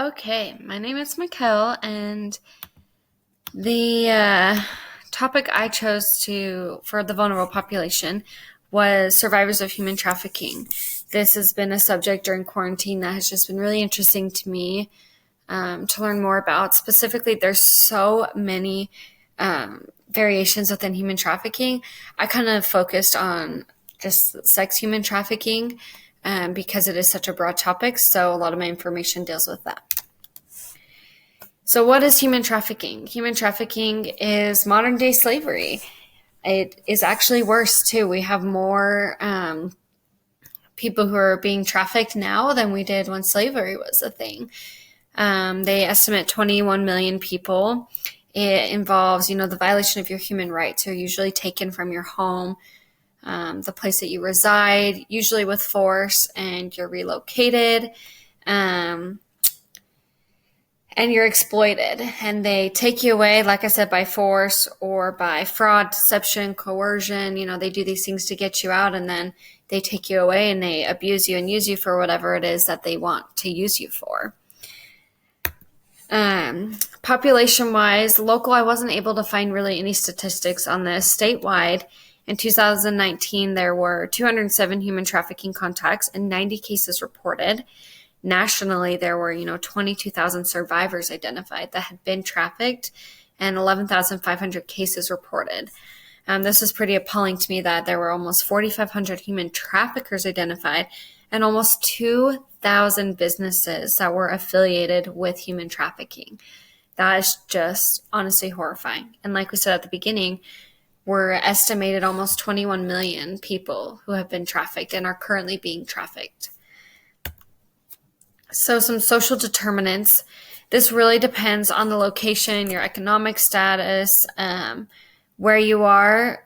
Okay, my name is Mikkel, and the topic I chose for the vulnerable population was survivors of human trafficking. This has been a subject during quarantine that has just been really interesting to me to learn more about. Specifically, there's so many variations within human trafficking. I kind of focused on just sex human trafficking because it is such a broad topic, so a lot of my information deals with that. So what is human trafficking? Human trafficking is modern day slavery. It is actually worse too. We have more people who are being trafficked now than we did when slavery was a thing. They estimate 21 million people. It involves, the violation of your human rights. You're usually taken from your home, the place that you reside, usually with force, and you're relocated. And you're exploited, and they take you away, like I said, by force or by fraud, deception, coercion. They do these things to get you out, and then they take you away and they abuse you and use you for whatever it is that they want to use you for. Population-wise, local, I wasn't able to find really any statistics on this. Statewide, in 2019, there were 207 human trafficking contacts and 90 cases reported. Nationally, there were, 22,000 survivors identified that had been trafficked and 11,500 cases reported. This is pretty appalling to me that there were almost 4,500 human traffickers identified and almost 2,000 businesses that were affiliated with human trafficking. That is just honestly horrifying. And like we said at the beginning, we're estimated almost 21 million people who have been trafficked and are currently being trafficked. So some social determinants. This really depends on the location, your economic status, where you are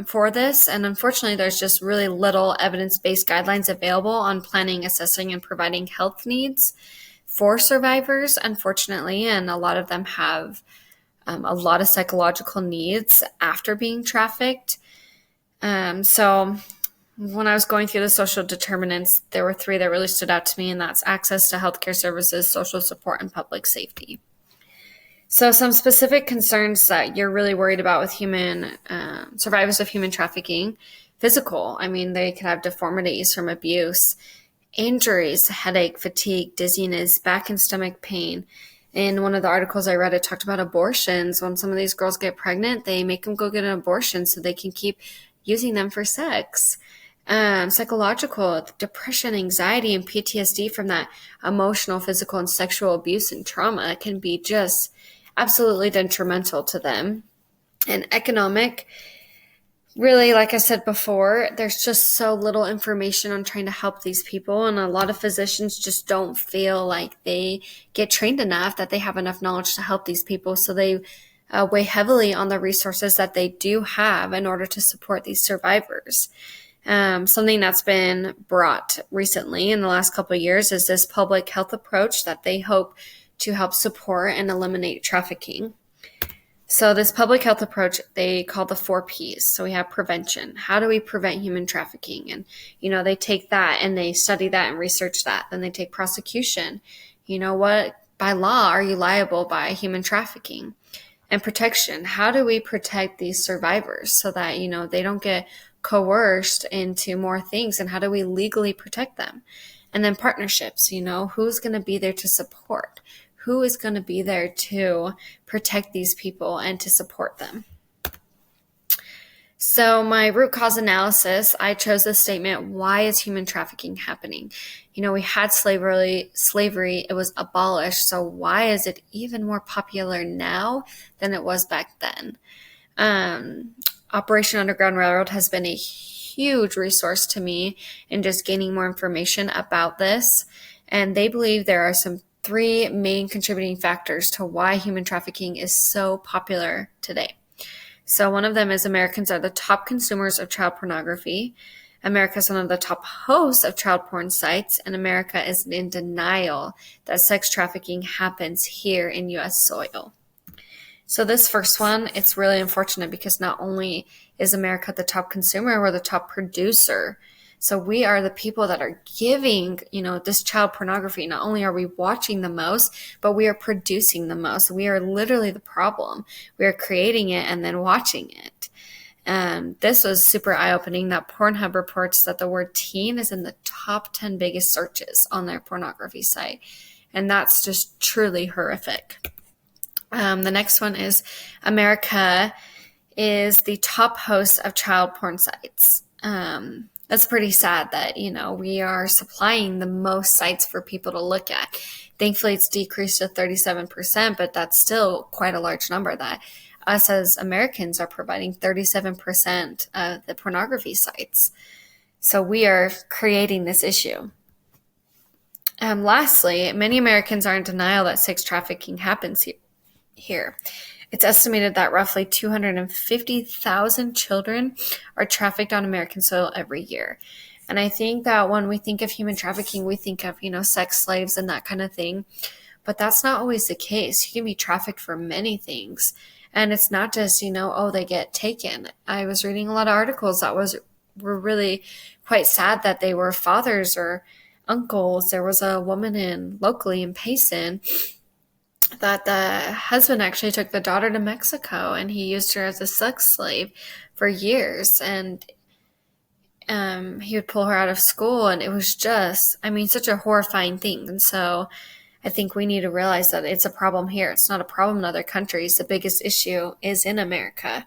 for this. And unfortunately, there's just really little evidence-based guidelines available on planning, assessing, and providing health needs for survivors, unfortunately. And a lot of them have a lot of psychological needs after being trafficked. So when I was going through the social determinants, there were 3 that really stood out to me, and that's access to healthcare services, social support, and public safety. So some specific concerns that you're really worried about with survivors of human trafficking: physical. They could have deformities from abuse, injuries, headache, fatigue, dizziness, back and stomach pain. In one of the articles I read, it talked about abortions. When some of these girls get pregnant, they make them go get an abortion so they can keep using them for sex. Psychological, depression, anxiety, and PTSD from that emotional, physical, and sexual abuse and trauma can be just absolutely detrimental to them. And economic, really, like I said before, there's just so little information on trying to help these people, and a lot of physicians just don't feel like they get trained enough, that they have enough knowledge to help these people, so they weigh heavily on the resources that they do have in order to support these survivors. Something that's been brought recently in the last couple of years is this public health approach that they hope to help support and eliminate trafficking. So this public health approach, they call the 4 Ps. So we have prevention. How do we prevent human trafficking? And, they take that and they study that and research that. Then they take prosecution. What by law are you liable by human trafficking? And protection. How do we protect these survivors so that, they don't get coerced into more things, and how do we legally protect them? And then partnerships, who's going to be there to support? Who is going to be there to protect these people and to support them? So my root cause analysis, I chose this statement: why is human trafficking happening? We had slavery, it was abolished. So why is it even more popular now than it was back then? Operation Underground Railroad has been a huge resource to me in just gaining more information about this. And they believe there are some 3 main contributing factors to why human trafficking is so popular today. So one of them is Americans are the top consumers of child pornography. America is one of the top hosts of child porn sites, and America is in denial that sex trafficking happens here in U.S. soil. So this first one, it's really unfortunate because not only is America the top consumer, we're the top producer. So we are the people that are giving, this child pornography. Not only are we watching the most, but we are producing the most. We are literally the problem. We are creating it and then watching it. This was super eye-opening that Pornhub reports that the word teen is in the top 10 biggest searches on their pornography site. And that's just truly horrific. The next one is America is the top host of child porn sites. That's pretty sad that, we are supplying the most sites for people to look at. Thankfully, it's decreased to 37%, but that's still quite a large number that us as Americans are providing 37% of the pornography sites. So we are creating this issue. Lastly, many Americans are in denial that sex trafficking happens here. It's estimated that roughly 250,000 children are trafficked on American soil every year. And I think that when we think of human trafficking, we think of, sex slaves and that kind of thing. But that's not always the case. You can be trafficked for many things. And it's not just, they get taken. I was reading a lot of articles that were really quite sad that they were fathers or uncles. There was a woman locally in Payson that the husband actually took the daughter to Mexico and he used her as a sex slave for years. And he would pull her out of school, and it was just, such a horrifying thing. And so I think we need to realize that it's a problem here. It's not a problem in other countries. The biggest issue is in America.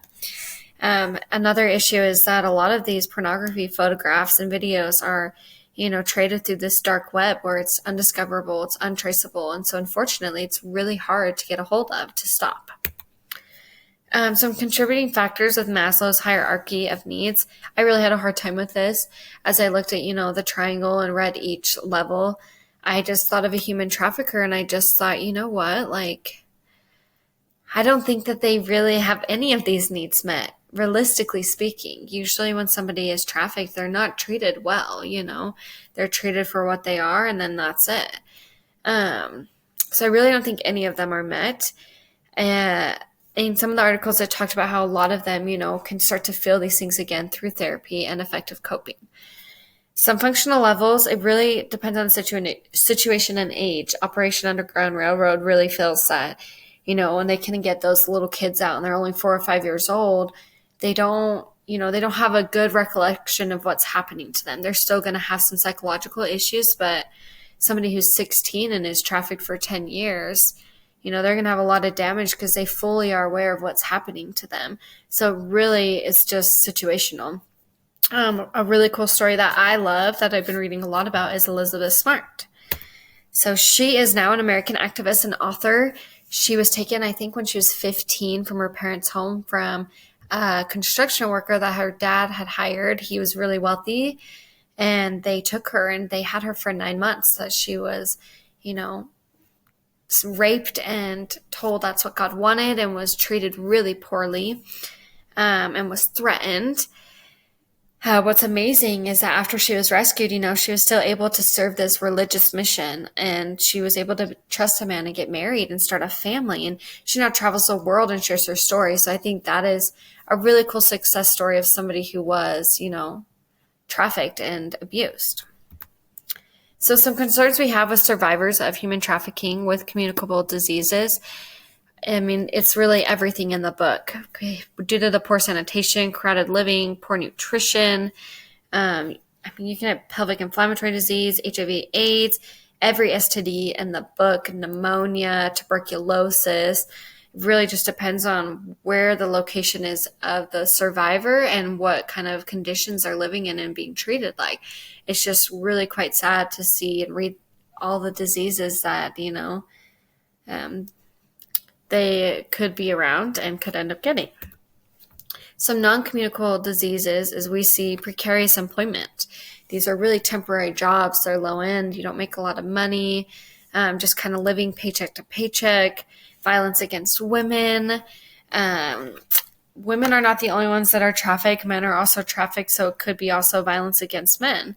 Another issue is that a lot of these pornography photographs and videos are, traded through this dark web where it's undiscoverable, it's untraceable. And so unfortunately, it's really hard to get a hold of to stop. Some contributing factors with Maslow's hierarchy of needs. I really had a hard time with this as I looked at, the triangle and read each level. I just thought of a human trafficker and I just thought, I don't think that they really have any of these needs met, realistically speaking. Usually when somebody is trafficked, they're not treated well, they're treated for what they are and then that's it. So I really don't think any of them are met. In some of the articles, I talked about how a lot of them, can start to feel these things again through therapy and effective coping. Some functional levels, it really depends on the situation and age. Operation Underground Railroad really feels that, when they can get those little kids out and they're only 4 or 5 years old, they don't have a good recollection of what's happening to them. They're still going to have some psychological issues, but somebody who's 16 and is trafficked for 10 years, they're going to have a lot of damage because they fully are aware of what's happening to them. So really, it's just situational. A really cool story that I love that I've been reading a lot about is Elizabeth Smart. So she is now an American activist and author. She was taken, I think, when she was 15 from her parents' home from a construction worker that her dad had hired. He was really wealthy, and they took her and they had her for 9 months that she was, raped and told that's what God wanted and was treated really poorly and was threatened. What's amazing is that after she was rescued, she was still able to serve this religious mission, and she was able to trust a man and get married and start a family. And she now travels the world and shares her story. So I think that is a really cool success story of somebody who was, trafficked and abused. So some concerns we have with survivors of human trafficking with communicable diseases. It's really everything in the book. Okay. Due to the poor sanitation, crowded living, poor nutrition, you can have pelvic inflammatory disease, HIV, AIDS, every STD in the book, pneumonia, tuberculosis. It really just depends on where the location is of the survivor and what kind of conditions they're living in and being treated like. It's just really quite sad to see and read all the diseases that, they could be around and could end up getting. Some non-communicable diseases is we see precarious employment. These are really temporary jobs. They're low end. You don't make a lot of money. Just kind of living paycheck to paycheck. Violence against women. Women are not the only ones that are trafficked. Men are also trafficked, so it could be also violence against men.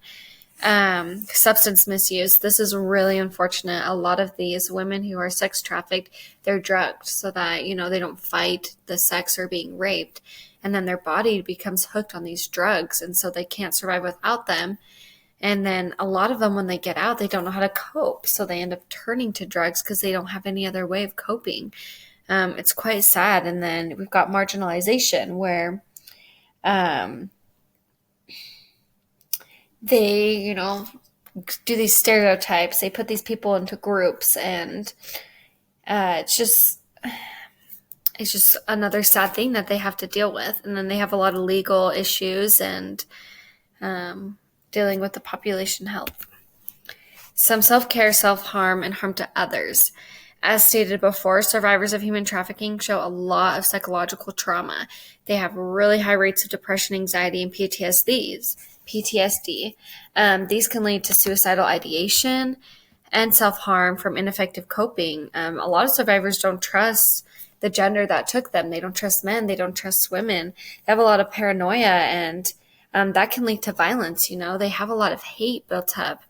Substance misuse. This is really unfortunate. A lot of these women who are sex trafficked, they're drugged so that, they don't fight the sex or being raped. And then their body becomes hooked on these drugs. And so they can't survive without them. And then a lot of them, when they get out, they don't know how to cope. So they end up turning to drugs because they don't have any other way of coping. It's quite sad. And then we've got marginalization where they, do these stereotypes. They put these people into groups, and it's just another sad thing that they have to deal with. And then they have a lot of legal issues and dealing with the population health. Some self-care, self-harm, and harm to others. As stated before, survivors of human trafficking show a lot of psychological trauma. They have really high rates of depression, anxiety, and PTSD. These can lead to suicidal ideation and self-harm from ineffective coping. A lot of survivors don't trust the gender that took them. They don't trust men. They don't trust women. They have a lot of paranoia, and that can lead to violence. They have a lot of hate built up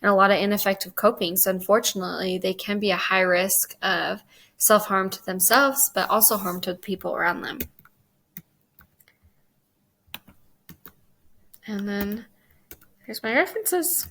and a lot of ineffective coping. So unfortunately, they can be a high risk of self-harm to themselves, but also harm to the people around them. And then here's my references.